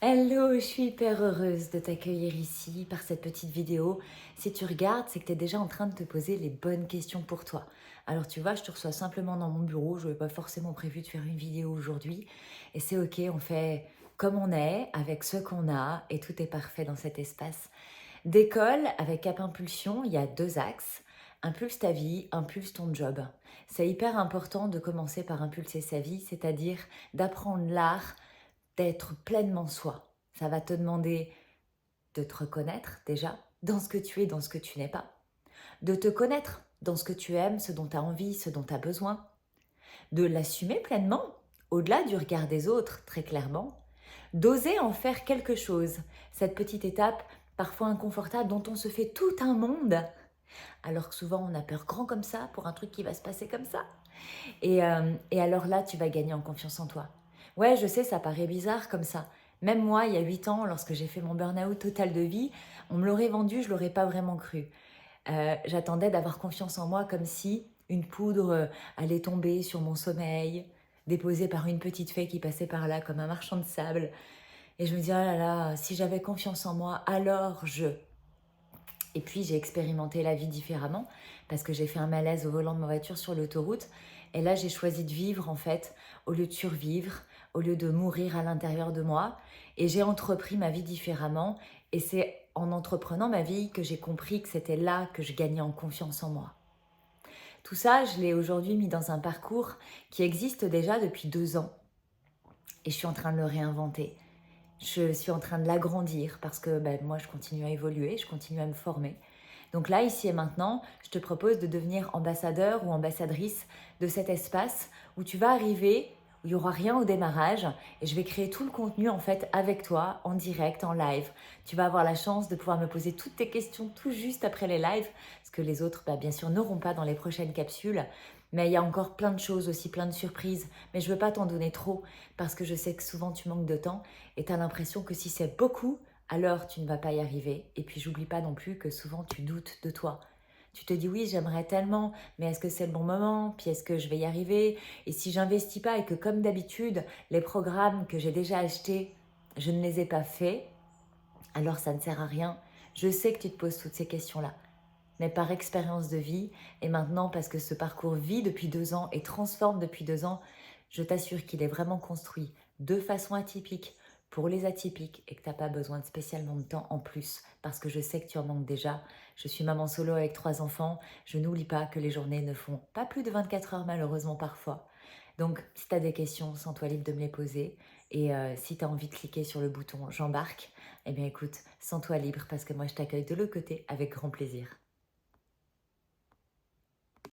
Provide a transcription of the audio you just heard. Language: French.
Hello, je suis hyper heureuse de t'accueillir ici par cette petite vidéo. Si tu regardes, c'est que tu es déjà en train de te poser les bonnes questions pour toi. Alors tu vois, je te reçois simplement dans mon bureau, je n'avais pas forcément prévu de faire une vidéo aujourd'hui. Et c'est ok, on fait comme on est, avec ce qu'on a, et tout est parfait dans cet espace. D'école, avec Cap Impulsion, il y a deux axes. Impulse ta vie, impulse ton job. C'est hyper important de commencer par impulser sa vie, c'est-à-dire d'apprendre l'art d'être pleinement soi. Ça va te demander de te reconnaître déjà dans ce que tu es, dans ce que tu n'es pas, de te connaître dans ce que tu aimes, ce dont tu as envie, ce dont tu as besoin, de l'assumer pleinement, au-delà du regard des autres, très clairement, d'oser en faire quelque chose, cette petite étape parfois inconfortable dont on se fait tout un monde, alors que souvent on a peur grand comme ça pour un truc qui va se passer comme ça. Et alors là, tu vas gagner en confiance en toi. Ouais, je sais, ça paraît bizarre comme ça. Même moi, il y a 8 ans, lorsque j'ai fait mon burn-out total de vie, on me l'aurait vendu, je l'aurais pas vraiment cru. J'attendais d'avoir confiance en moi comme si une poudre allait tomber sur mon sommeil, déposée par une petite fée qui passait par là comme un marchand de sable. Et je me dis, oh là là, si j'avais confiance en moi, alors je... Et puis j'ai expérimenté la vie différemment parce que j'ai fait un malaise au volant de ma voiture sur l'autoroute. Et là, j'ai choisi de vivre en fait, au lieu de survivre, au lieu de mourir à l'intérieur de moi. Et j'ai entrepris ma vie différemment. Et c'est en entreprenant ma vie que j'ai compris que c'était là que je gagnais en confiance en moi. Tout ça, je l'ai aujourd'hui mis dans un parcours qui existe déjà depuis 2 ans. Et je suis en train de le réinventer. Je suis en train de l'agrandir parce que moi, je continue à évoluer, je continue à me former. Donc là, ici et maintenant, je te propose de devenir ambassadeur ou ambassadrice de cet espace où tu vas arriver, où il n'y aura rien au démarrage et je vais créer tout le contenu en fait avec toi, en direct, en live. Tu vas avoir la chance de pouvoir me poser toutes tes questions tout juste après les lives, ce que les autres, bien sûr, n'auront pas dans les prochaines capsules. Mais il y a encore plein de choses aussi, plein de surprises. Mais je ne veux pas t'en donner trop parce que je sais que souvent tu manques de temps et tu as l'impression que si c'est beaucoup, alors tu ne vas pas y arriver. Et puis j'oublie pas non plus que souvent tu doutes de toi. Tu te dis oui, j'aimerais tellement, mais est-ce que c'est le bon moment? Puis est-ce que je vais y arriver? Et si j'investis pas et que comme d'habitude, les programmes que j'ai déjà achetés, je ne les ai pas faits, alors ça ne sert à rien. Je sais que tu te poses toutes ces questions-là. Mais par expérience de vie, et maintenant parce que ce parcours vit depuis 2 ans et transforme depuis 2 ans, je t'assure qu'il est vraiment construit de façon atypique pour les atypiques et que tu n'as pas besoin de spécialement de temps en plus parce que je sais que tu en manques déjà. Je suis maman solo avec 3 enfants, je n'oublie pas que les journées ne font pas plus de 24 heures malheureusement parfois. Donc si tu as des questions, sens-toi libre de me les poser et si tu as envie de cliquer sur le bouton j'embarque, eh bien écoute, sens-toi libre parce que moi je t'accueille de l'autre côté avec grand plaisir.